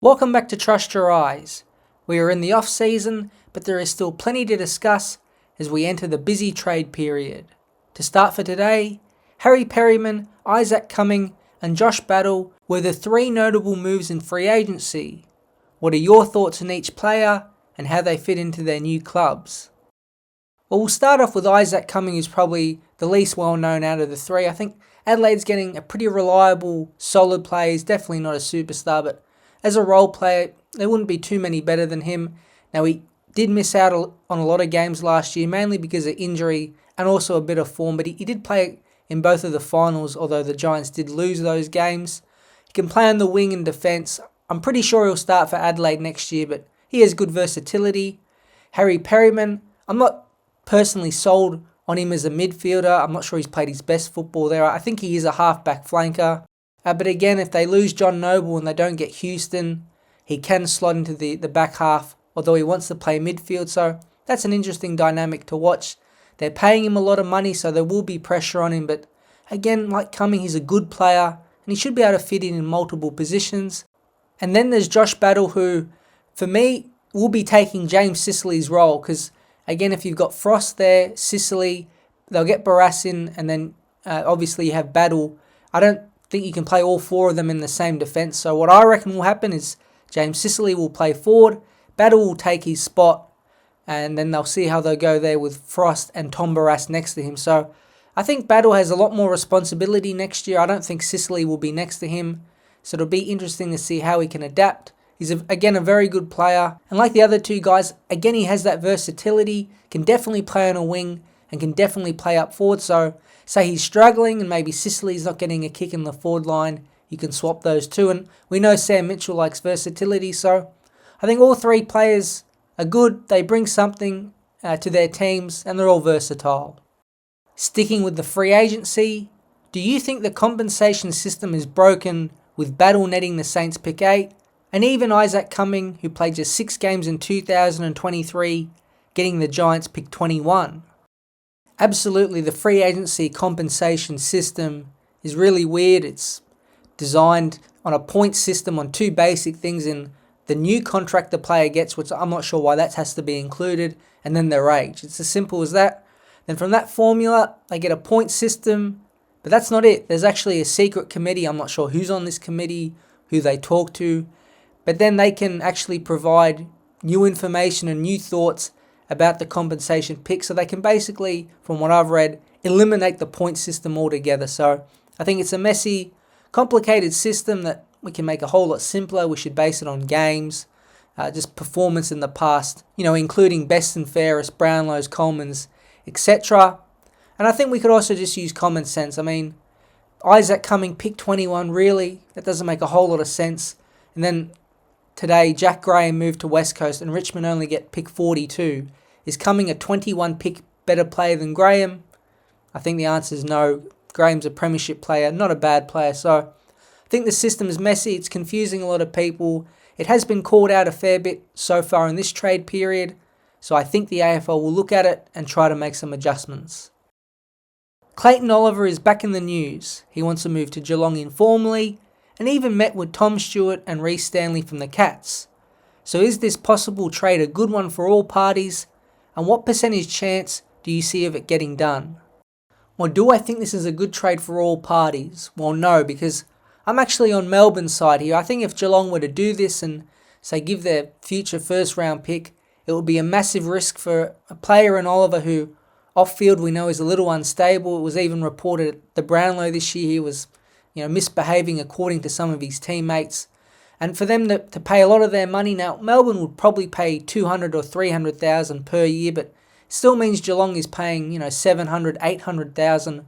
Welcome back to Trust Your Eyes. We are in the off-season, but there is still plenty to discuss as we enter the busy trade period. To start for today, Harry Perryman, Isaac Cumming and Josh Battle were the three notable moves in free agency. What are your thoughts on each player and how they fit into their new clubs? Well, we'll start off with Isaac Cumming, who's probably the least well known out of the three. I think Adelaide's getting a pretty reliable, solid player. He's definitely not a superstar, but as a role player, there wouldn't be too many better than him. Now, he did miss out on a lot of games last year, mainly because of injury and also a bit of form, but he did play in both of the finals, although the Giants did lose those games. He can play on the wing and defence. I'm pretty sure he'll start for Adelaide next year, but he has good versatility. Harry Perryman, I'm not personally sold on him as a midfielder. I'm not sure he's played his best football there. I think he is a half-back flanker. But again, if they lose John Noble and they don't get Houston, he can slot into the back half, although he wants to play midfield. So that's an interesting dynamic to watch. They're paying him a lot of money, so there will be pressure on him. But again, like Cumming, he's a good player, and he should be able to fit in multiple positions. And then there's Josh Battle, who, for me, will be taking James Sicily's role. Because, again, if you've got Frost there, Sicily, they'll get Barras in, and then obviously you have Battle. I don't think you can play all four of them in the same defence. So what I reckon will happen is James Sicily will play forward, Battle will take his spot, and then they'll see how they go there with Frost and Tom Barras next to him. So I think Battle has a lot more responsibility next year. I don't think Sicily will be next to him. So it'll be interesting to see how he can adapt. He's, again, a very good player. And like the other two guys, again, he has that versatility, can definitely play on a wing, and can definitely play up forward. So say he's struggling and maybe Sicily's not getting a kick in the forward line, you can swap those two. And we know Sam Mitchell likes versatility, so I think all three players are good. They bring something to their teams, and they're all versatile. Sticking with the free agency, do you think the compensation system is broken with Battle netting the Saints pick 8, and even Isaac Cumming, who played just 6 games in 2023, getting the Giants pick 21? Absolutely, the free agency compensation system is really weird. It's designed on a point system on two basic things in the new contract the player gets, which I'm not sure why that has to be included, and then their age. It's as simple as that. Then from that formula, they get a point system, but that's not it. There's actually a secret committee. I'm not sure who's on this committee, who they talk to, but then they can actually provide new information and new thoughts about the compensation pick, so they can basically, from what I've read, eliminate the point system altogether. So I think it's a messy, complicated system that we can make a whole lot simpler. We should base it on games, just performance in the past, including best and fairest, Brownlows, Coleman's, etc. And I think we could also just use common sense. I mean, Isaac Cumming, pick 21, really? That doesn't make a whole lot of sense. And then today, Jack Graham moved to West Coast and Richmond only get pick 42. Is Cumming a 21 pick better player than Graham? I think the answer is no. Graham's a premiership player, not a bad player. So I think the system is messy. It's confusing a lot of people. It has been called out a fair bit so far in this trade period. So I think the AFL will look at it and try to make some adjustments. Clayton Oliver is back in the news. He wants to move to Geelong informally and even met with Tom Stewart and Reece Stanley from the Cats. So is this possible trade a good one for all parties? And what percentage chance do you see of it getting done? Well, do I think this is a good trade for all parties? Well, no, because I'm actually on Melbourne's side here. I think if Geelong were to do this and, say, give their future first-round pick, it would be a massive risk for a player in Oliver who, off-field, we know is a little unstable. It was even reported at the Brownlow this year he was misbehaving according to some of his teammates. And for them to pay a lot of their money, now Melbourne would probably pay 200 or 300,000 per year, but still means Geelong is paying 700, 800,000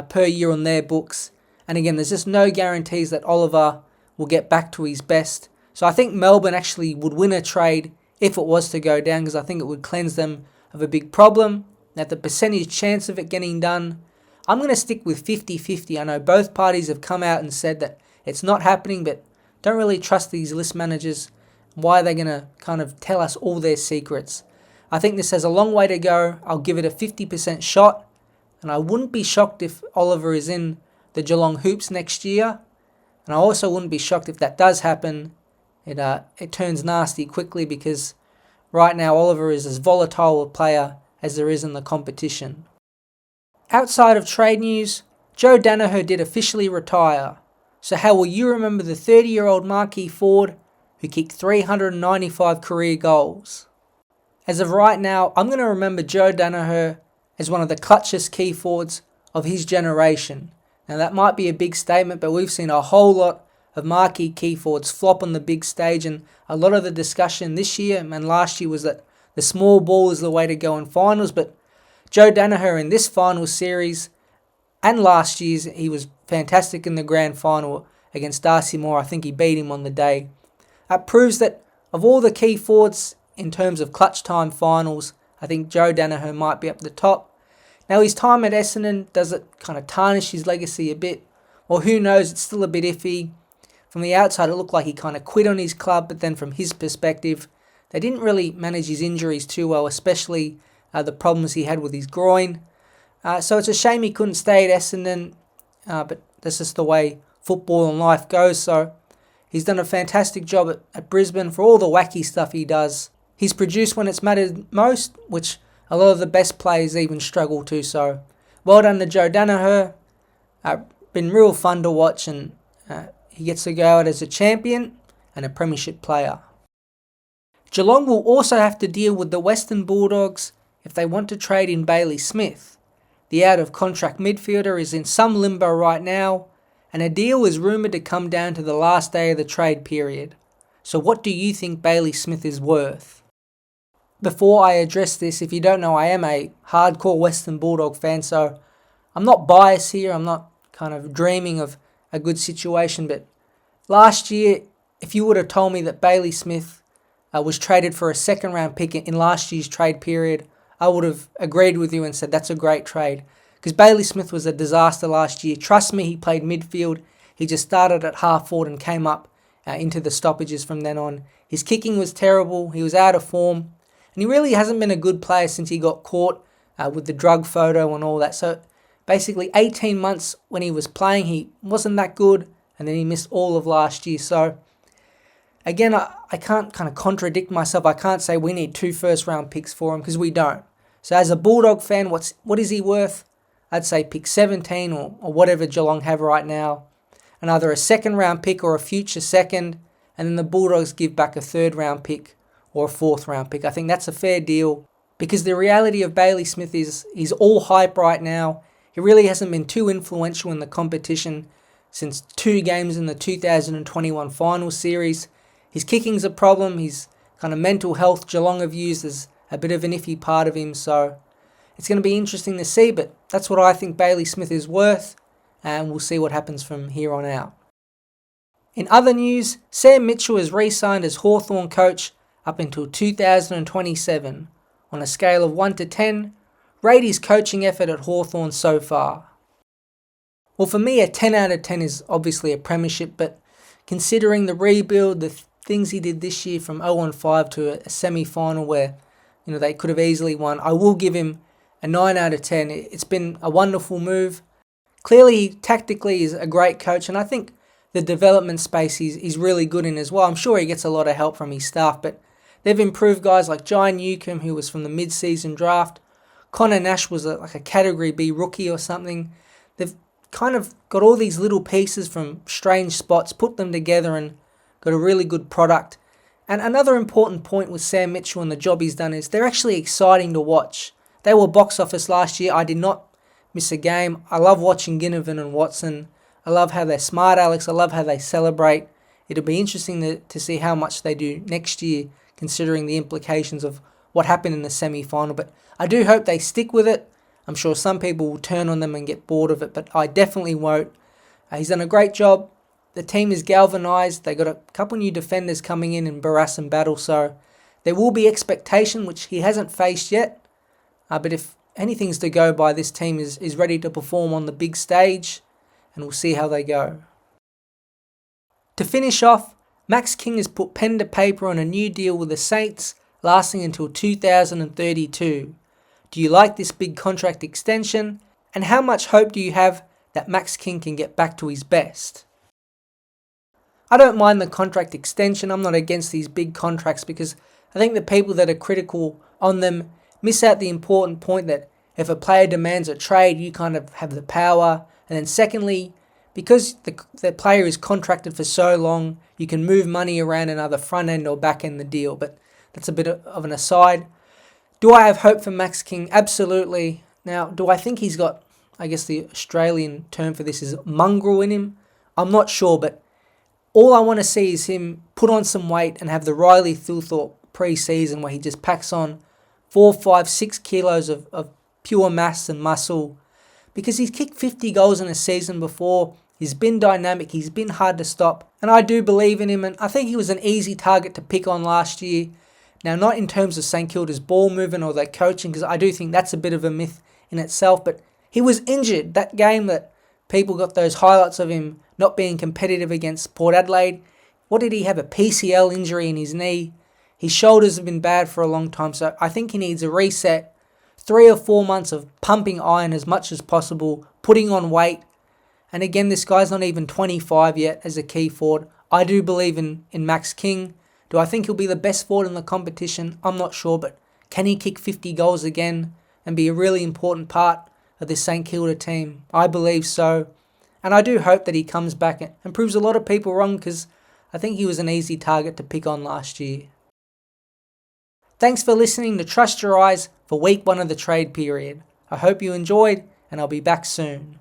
per year on their books. And again, there's just no guarantees that Oliver will get back to his best. So I think Melbourne actually would win a trade if it was to go down, because I think it would cleanse them of a big problem. Now, the percentage chance of it getting done, I'm going to stick with 50-50. I know both parties have come out and said that it's not happening, but don't really trust these list managers. Why are they going to kind of tell us all their secrets? I think this has a long way to go. I'll give it a 50% shot, and I wouldn't be shocked if Oliver is in the Geelong Hoops next year. And I also wouldn't be shocked if that does happen it turns nasty quickly because right now Oliver is as volatile a player as there is in the competition. Outside of trade news, Joe Daniher did officially retire. So how will you remember the 30-year-old marquee forward who kicked 395 career goals? As of right now, I'm going to remember Joe Daniher as one of the clutchest key forwards of his generation. Now that might be a big statement, but we've seen a whole lot of marquee key forwards flop on the big stage, and a lot of the discussion this year and last year was that the small ball is the way to go in finals, but Joe Daniher in this final series and last year's, he was fantastic in the grand final against Darcy Moore. I think he beat him on the day. That proves that of all the key forwards in terms of clutch time finals, I think Joe Daniher might be up the top. Now his time at Essendon, does it kind of tarnish his legacy a bit? Well, who knows, it's still a bit iffy. From the outside it looked like he kind of quit on his club, but then from his perspective, they didn't really manage his injuries too well, especially the problems he had with his groin. So it's a shame he couldn't stay at Essendon, but that's just the way football and life goes. So he's done a fantastic job at Brisbane for all the wacky stuff he does. He's produced when it's mattered most, which a lot of the best players even struggle to. So well done to Joe Daniher. Been real fun to watch, and he gets to go out as a champion and a premiership player. Geelong will also have to deal with the Western Bulldogs if they want to trade in Bailey Smith. The out-of-contract midfielder is in some limbo right now, and a deal is rumoured to come down to the last day of the trade period. So what do you think Bailey Smith is worth? Before I address this, if you don't know, I am a hardcore Western Bulldog fan, so I'm not biased here, I'm not kind of dreaming of a good situation, but last year, if you would have told me that Bailey Smith was traded for a second round pick in last year's trade period, I would have agreed with you and said that's a great trade. Because Bailey Smith was a disaster last year. Trust me, he played midfield. He just started at half forward and came up into the stoppages from then on. His kicking was terrible. He was out of form. And he really hasn't been a good player since he got caught with the drug photo and all that. So basically 18 months when he was playing, he wasn't that good. And then he missed all of last year. So again, I can't kind of contradict myself. I can't say we need 2 first-round picks for him because we don't. So as a Bulldog fan, what is he worth? I'd say pick 17 or whatever Geelong have right now. And either a second-round pick or a future second. And then the Bulldogs give back a third-round pick or a fourth-round pick. I think that's a fair deal because the reality of Bailey Smith is he's all hype right now. He really hasn't been too influential in the competition since 2 games in the 2021 final series. His kicking's a problem. His kind of mental health, Geelong have used as a bit of an iffy part of him. So it's going to be interesting to see, but that's what I think Bailey Smith is worth, and we'll see what happens from here on out. In other news, Sam Mitchell has re-signed as Hawthorn coach up until 2027. On a scale of 1 to 10, rate his coaching effort at Hawthorn so far. Well, for me, a 10 out of 10 is obviously a premiership, but considering the rebuild, the things he did this year from 0-5 to a semi-final where they could have easily won, I will give him a 9 out of 10. It's been a wonderful move. Clearly, he tactically is a great coach, and I think the development space he's really good in as well. I'm sure he gets a lot of help from his staff, but they've improved guys like Jai Newcomb, who was from the mid-season draft. Connor Nash was like a Category B rookie or something. They've kind of got all these little pieces from strange spots, put them together and got a really good product. And another important point with Sam Mitchell and the job he's done is they're actually exciting to watch. They were box office last year. I did not miss a game. I love watching Ginnivan and Watson. I love how they're smart, Alex. I love how they celebrate. It'll be interesting to see how much they do next year, considering the implications of what happened in the semi-final. But I do hope they stick with it. I'm sure some people will turn on them and get bored of it, but I definitely won't. He's done a great job. The team is galvanised. They got a couple new defenders coming in Barras and Battle, so there will be expectation, which he hasn't faced yet. But if anything's to go by, this team is ready to perform on the big stage, and we'll see how they go. To finish off, Max King has put pen to paper on a new deal with the Saints, lasting until 2032. Do you like this big contract extension? And how much hope do you have that Max King can get back to his best? I don't mind the contract extension. I'm not against these big contracts because I think the people that are critical on them miss out the important point that if a player demands a trade, you kind of have the power. And then secondly, because the player is contracted for so long, you can move money around in either front end or back end the deal. But that's a bit of an aside. Do I have hope for Max King? Absolutely. Now, do I think he's got, I guess the Australian term for this is mongrel in him? I'm not sure, but all I want to see is him put on some weight and have the Riley Thilthorpe pre-season where he just packs on 4, 5, 6 kilos of pure mass and muscle. Because he's kicked 50 goals in a season before. He's been dynamic. He's been hard to stop. And I do believe in him. And I think he was an easy target to pick on last year. Now, not in terms of St Kilda's ball movement or their coaching, because I do think that's a bit of a myth in itself. But he was injured. That game that people got those highlights of him not being competitive against Port Adelaide. What did he have? A PCL injury in his knee. His shoulders have been bad for a long time. So I think he needs a reset. 3 or 4 months of pumping iron as much as possible, putting on weight. And again, this guy's not even 25 yet as a key forward. I do believe in Max King. Do I think he'll be the best forward in the competition? I'm not sure, but can he kick 50 goals again and be a really important part of this St Kilda team? I believe so. And I do hope that he comes back and proves a lot of people wrong because I think he was an easy target to pick on last year. Thanks for listening to Trust Your Eyes for week 1 of the trade period. I hope you enjoyed, and I'll be back soon.